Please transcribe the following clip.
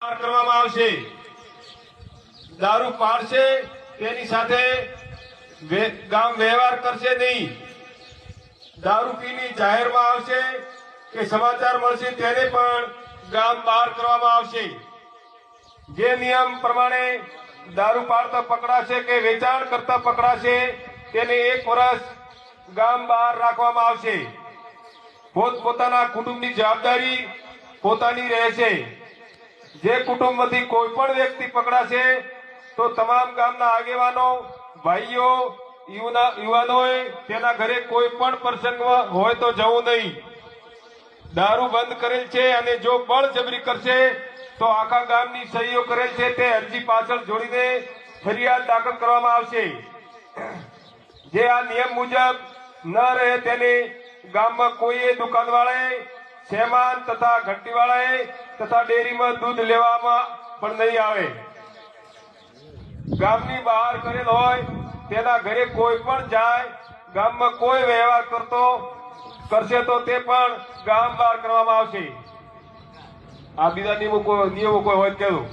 કરવામાં આવશે। દારૂ પાડશે તેની સાથે ગામ વ્યવહાર કરશે નહીં। દારૂ પીની જાહેરમાં આવશે કે સમાચાર મળશે તેને પણ ગામ બહાર કરવામાં આવશે। જે નિયમ પ્રમાણે દારૂ પાડતા પકડાશે કે વેચાણ કરતા પકડાશે તેને 1 વર્ષ ગામ બહાર રાખવામાં આવશે। પોતપોતાના કુટુંબની જવાબદારી પોતાની રહેશે। જે કુટુંબમાંથી કોઈ પણ વ્યક્તિ પકડાશે તો તમામ ગામના આગેવાનો ભાઈઓ યુવાનોએ તેના ઘરે કોઈ પણ પ્રસંગ હોય તો જવું નહીં। દારૂ બંધ કરેલ છે અને જો બળજબરી કરશે તો આખા ગામની સહીઓ કરેલ છે તે અરજી પાછળ જોડીને ફરિયાદ દાખલ કરવામાં આવશે। જે આ નિયમ મુજબ ન રહે તેને ગામમાં કોઈએ દુકાનવાળાએ શેમાન તથા ઘંટીવાળાએ તથા ડેરીમાં દૂધ લેવામાં પણ નહીં આવે। ગામની બહાર કરેલ હોય તેના ઘરે કોઈ પણ જાય ગામમાં કોઈ વ્યવહાર કરશે તો તે પણ ગામ બહાર કરવામાં આવશે। આ બીજા નિયમો કોઈ હોય કેવું?